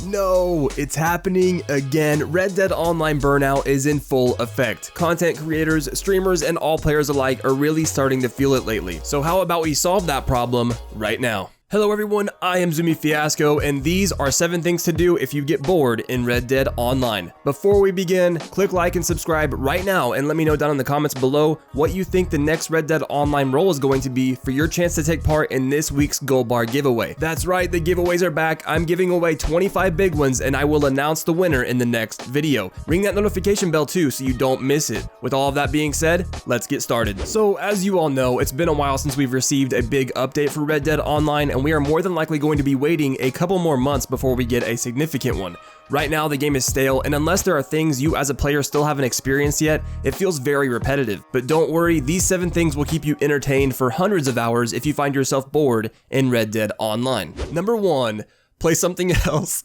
No, it's happening again. Red Dead Online burnout is in full effect. Content creators, streamers, and all players alike are really starting to feel it lately. So how about we solve that problem right now? Hello everyone, I am Zumie Fiasco, and these are 7 things to do if you get bored in Red Dead Online. Before we begin, click like and subscribe right now and let me know down in the comments below what you think the next Red Dead Online role is going to be for your chance to take part in this week's gold bar giveaway. That's right, the giveaways are back. I'm giving away 25 big ones and I will announce the winner in the next video. Ring that notification bell too so you don't miss it. With all of that being said, let's get started. So as you all know, it's been a while since we've received a big update for Red Dead Online, and we are more than likely going to be waiting a couple more months before we get a significant one. Right now the game is stale, and unless there are things you as a player still haven't experienced yet, it feels very repetitive. But don't worry, these 7 things will keep you entertained for hundreds of hours if you find yourself bored in Red Dead Online. Number 1, play something else.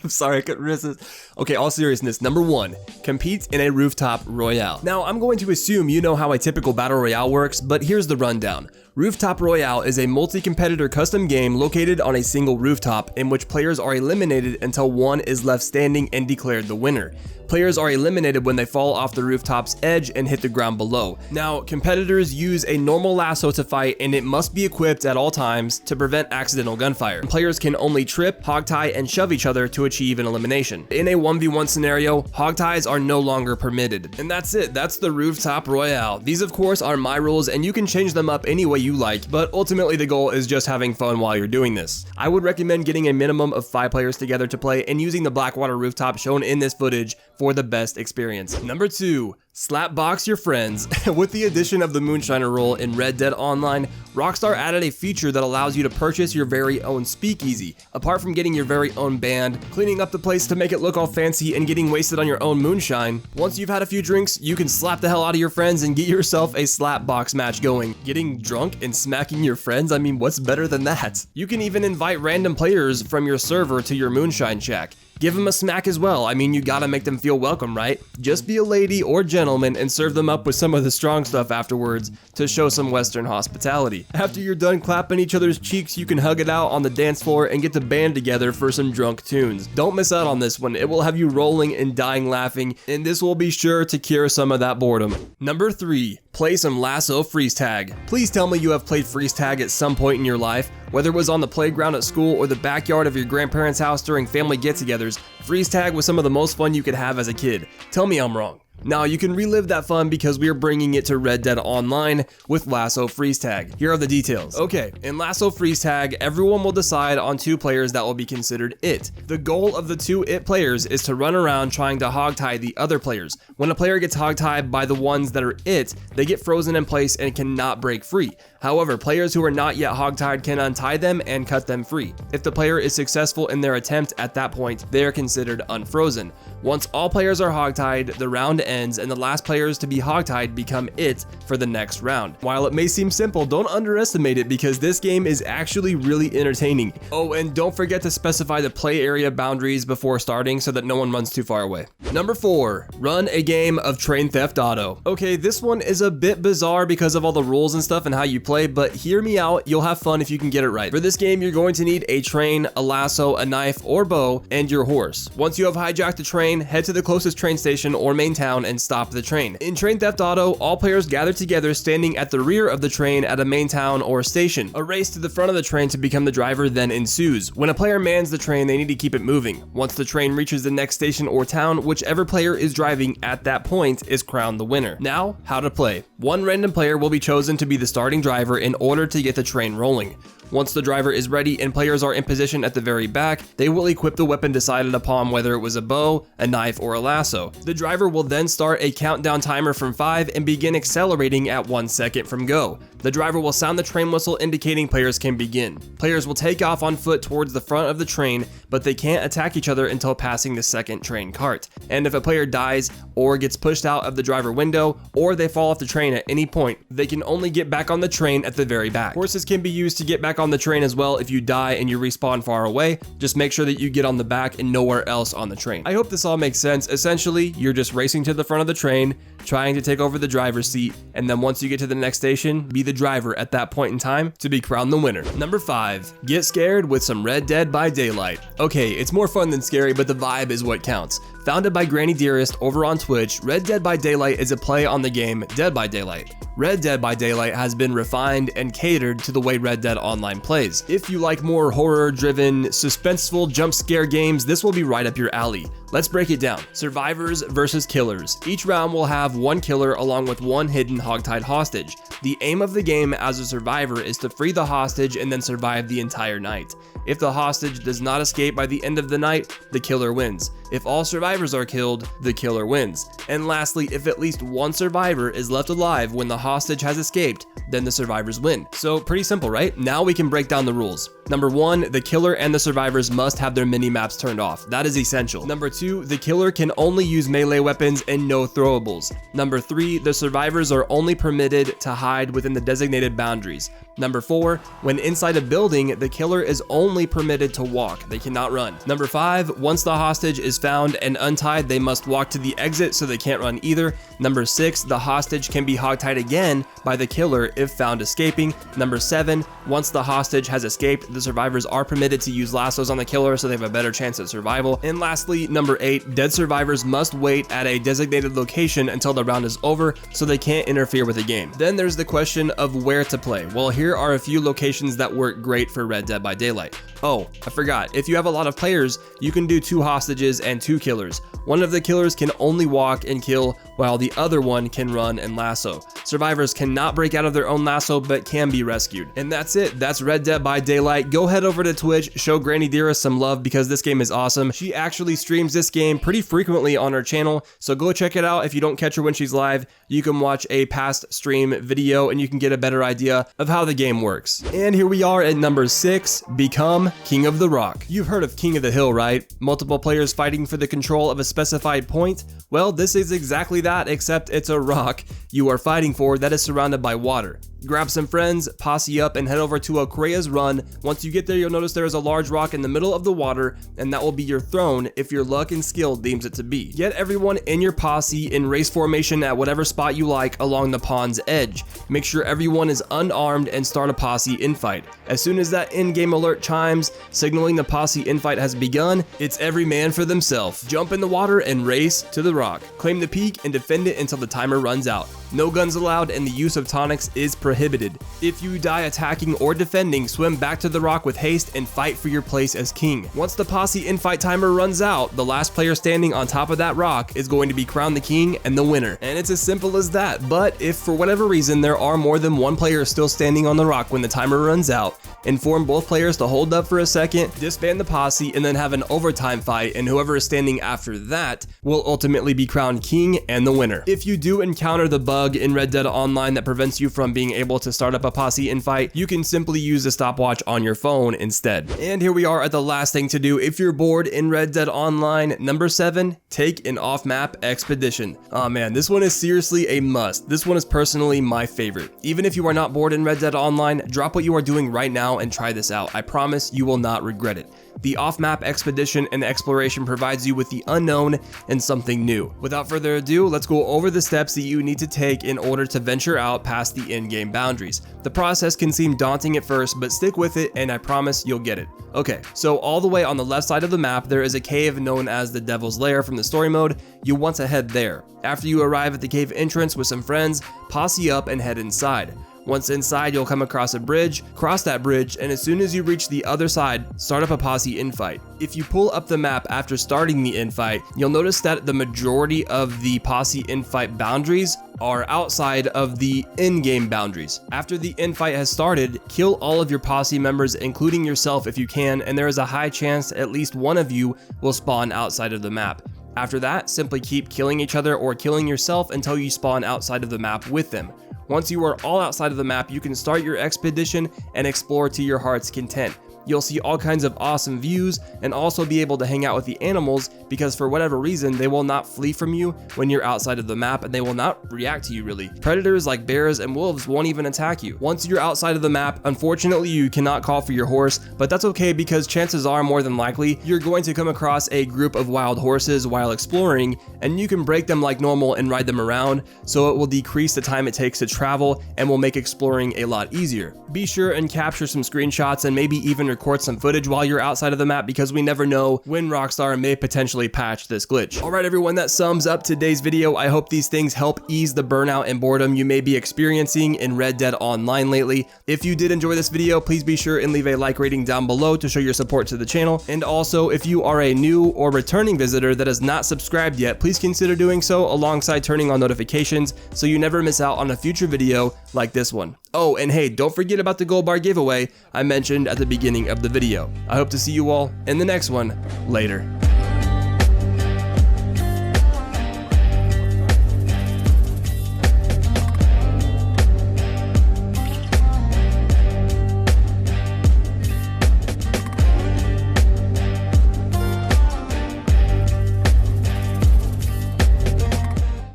I'm sorry, I couldn't resist. Okay, all seriousness. Number 1, compete in a Rooftop Royale. Now, I'm going to assume you know how a typical Battle Royale works, but here's the rundown. Rooftop Royale is a multi-competitor custom game located on a single rooftop in which players are eliminated until one is left standing and declared the winner. Players are eliminated when they fall off the rooftop's edge and hit the ground below. Now, competitors use a normal lasso to fight, and it must be equipped at all times to prevent accidental gunfire. Players can only trip, hogtie, and shove each other to achieve an elimination. In a 1v1 scenario, hogties are no longer permitted. And that's it, that's the Rooftop Royale. These of course are my rules, and you can change them up any way you like, but ultimately the goal is just having fun while you're doing this. I would recommend getting a minimum of 5 players together to play and using the Blackwater rooftop shown in this footage for the best experience. Number 2, Slapbox your friends. With the addition of the Moonshiner role in Red Dead Online, Rockstar added a feature that allows you to purchase your very own speakeasy. Apart from getting your very own band, cleaning up the place to make it look all fancy, and getting wasted on your own moonshine, once you've had a few drinks, you can slap the hell out of your friends and get yourself a Slapbox match going. Getting drunk and smacking your friends, I mean, what's better than that? You can even invite random players from your server to your moonshine shack. Give them a smack as well. I mean, you gotta make them feel welcome, right? Just be a lady or gentleman and serve them up with some of the strong stuff afterwards to show some Western hospitality. After you're done clapping each other's cheeks, you can hug it out on the dance floor and get the band together for some drunk tunes. Don't miss out on this one. It will have you rolling and dying laughing, and this will be sure to cure some of that boredom. Number 3, play some Lasso Freeze Tag. Please tell me you have played Freeze Tag at some point in your life. Whether it was on the playground at school or the backyard of your grandparents' house during family get-togethers, Freeze Tag was some of the most fun you could have as a kid. Tell me I'm wrong. Now, you can relive that fun because we are bringing it to Red Dead Online with Lasso Freeze Tag. Here are the details. Okay, in Lasso Freeze Tag, everyone will decide on 2 players that will be considered it. The goal of the 2 it players is to run around trying to hogtie the other players. When a player gets hogtied by the ones that are it, they get frozen in place and cannot break free. However, players who are not yet hogtied can untie them and cut them free. If the player is successful in their attempt at that point, they are considered unfrozen. Once all players are hogtied, the round ends and the last players to be hogtied become it for the next round. While it may seem simple, don't underestimate it because this game is actually really entertaining. Oh, and don't forget to specify the play area boundaries before starting so that no one runs too far away. Number 4, run a game of Train Theft Auto. Okay, this one is a bit bizarre because of all the rules and stuff and how you play, but hear me out, you'll have fun if you can get it right. For this game, you're going to need a train, a lasso, a knife or bow, and your horse. Once you have hijacked the train, head to the closest train station or main town and stop the train. In Train Theft Auto, all players gather together standing at the rear of the train at a main town or station. A race to the front of the train to become the driver then ensues. When a player mans the train, they need to keep it moving. Once the train reaches the next station or town, whichever player is driving at that point is crowned the winner. Now, how to play. 1 random player will be chosen to be the starting driver in order to get the train rolling. Once the driver is ready and players are in position at the very back, they will equip the weapon decided upon, whether it was a bow, a knife, or a lasso. The driver will then start a countdown timer from 5 and begin accelerating at 1 second from go. The driver will sound the train whistle indicating players can begin. Players will take off on foot towards the front of the train, but they can't attack each other until passing the second train cart. And if a player dies or gets pushed out of the driver window, or they fall off the train at any point, they can only get back on the train at the very back. Horses can be used to get back on the train as well if you die and you respawn far away. Just make sure that you get on the back and nowhere else on the train. I hope this all makes sense. Essentially, you're just racing to the front of the train, trying to take over the driver's seat, and then once you get to the next station, be the driver at that point in time to be crowned the winner. Number 5, get scared with some Red Dead by Daylight. Okay, it's more fun than scary, but the vibe is what counts. Founded by Granny Dearest over on Twitch, Red Dead by Daylight is a play on the game Dead by Daylight. Red Dead by Daylight has been refined and catered to the way Red Dead Online plays. If you like more horror-driven, suspenseful jump scare games, this will be right up your alley. Let's break it down. Survivors versus killers. Each round will have one killer along with one hidden hogtied hostage. The aim of the game as a survivor is to free the hostage and then survive the entire night. If the hostage does not escape by the end of the night, the killer wins. If all survivors are killed, the killer wins. And lastly, if at least one survivor is left alive when the hostage has escaped, then the survivors win. So pretty simple, right? Now we can break down the rules. Number 1, the killer and the survivors must have their mini-maps turned off. That is essential. Number 2, the killer can only use melee weapons and no throwables. Number 3, the survivors are only permitted to hide within the designated boundaries. Number 4, when inside a building, the killer is only permitted to walk. They cannot run. Number 5, once the hostage is found and untied, they must walk to the exit so they can't run either. Number 6, the hostage can be hogtied again by the killer if found escaping. Number 7, once the hostage has escaped, the survivors are permitted to use lassos on the killer so they have a better chance at survival. And lastly, number 8, dead survivors must wait at a designated location until the round is over so they can't interfere with the game. Then there's the question of where to play. Well, here are a few locations that work great for Red Dead by Daylight. Oh, I forgot. If you have a lot of players, you can do 2 hostages and 2 killers. One of the killers can only walk and kill, while the other one can run and lasso. Survivors cannot break out of their own lasso, but can be rescued. And that's it. That's Red Dead by Daylight. Go head over to Twitch, show Granny Dearest some love because this game is awesome. She actually streams this game pretty frequently on her channel, so go check it out. If you don't catch her when she's live, you can watch a past stream video and you can get a better idea of how the game works. And here we are at number 6, become King of the Rock. You've heard of King of the Hill, right? Multiple players fighting for the control of a specified point? Well, this is exactly that, except it's a rock you are fighting for that is surrounded by water. Grab some friends, posse up, and head over to Okrea's Run. Once you get there, you'll notice there is a large rock in the middle of the water, and that will be your throne if your luck and skill deems it to be. Get everyone in your posse in race formation at whatever spot you like along the pond's edge. Make sure everyone is unarmed and start a posse infight. As soon as that in-game alert chimes, signaling the posse infight has begun, it's every man for themselves. Jump in the water and race to the rock. Claim the peak and defend it until the timer runs out. No guns allowed and the use of tonics is prohibited. If you die attacking or defending, swim back to the rock with haste and fight for your place as king. Once the posse infight timer runs out, the last player standing on top of that rock is going to be crowned the king and the winner. And it's as simple as that. But if for whatever reason there are more than one player still standing on the rock when the timer runs out, inform both players to hold up for a second, disband the posse, and then have an overtime fight, and whoever is standing after that will ultimately be crowned king and the winner. If you do encounter the bug in Red Dead Online that prevents you from being able to start up a posse infight, you can simply use the stopwatch on your phone instead. And here we are at the last thing to do if you're bored in Red Dead Online. Number 7, take an off-map expedition. Oh man, this one is seriously a must. This one is personally my favorite. Even if you are not bored in Red Dead Online, drop what you are doing right now and try this out. I promise you will not regret it. The off-map expedition and exploration provides you with the unknown and something new. Without further ado, let's go over the steps that you need to take in order to venture out past the in-game boundaries. The process can seem daunting at first, but stick with it and I promise you'll get it. Okay, so all the way on the left side of the map, there is a cave known as the Devil's Lair from the story mode. You want to head there. After you arrive at the cave entrance with some friends, posse up and head inside. Once inside, you'll come across a bridge, cross that bridge, and as soon as you reach the other side, start up a posse infight. If you pull up the map after starting the infight, you'll notice that the majority of the posse infight boundaries are outside of the in-game boundaries. After the infight has started, kill all of your posse members, including yourself if you can, and there is a high chance at least one of you will spawn outside of the map. After that, simply keep killing each other or killing yourself until you spawn outside of the map with them. Once you are all outside of the map, you can start your expedition and explore to your heart's content. You'll see all kinds of awesome views and also be able to hang out with the animals because for whatever reason, they will not flee from you when you're outside of the map and they will not react to you really. Predators like bears and wolves won't even attack you. Once you're outside of the map, unfortunately you cannot call for your horse, but that's okay because chances are more than likely you're going to come across a group of wild horses while exploring, and you can break them like normal and ride them around, so it will decrease the time it takes to travel and will make exploring a lot easier. Be sure and capture some screenshots and maybe even record some footage while you're outside of the map because we never know when Rockstar may potentially patch this glitch. Alright everyone, that sums up today's video. I hope these things help ease the burnout and boredom you may be experiencing in Red Dead Online lately. If you did enjoy this video, please be sure and leave a like rating down below to show your support to the channel. And also, if you are a new or returning visitor that has not subscribed yet, please consider doing so alongside turning on notifications so you never miss out on a future video like this one. Oh, and hey, don't forget about the gold bar giveaway I mentioned at the beginning of the video. I hope to see you all in the next one. Later.